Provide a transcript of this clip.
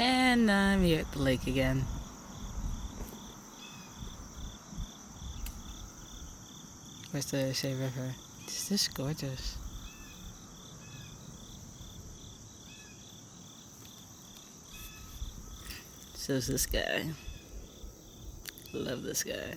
And I'm here at the lake again. Where's the Shea River? It's just gorgeous. So is this guy. Love this guy.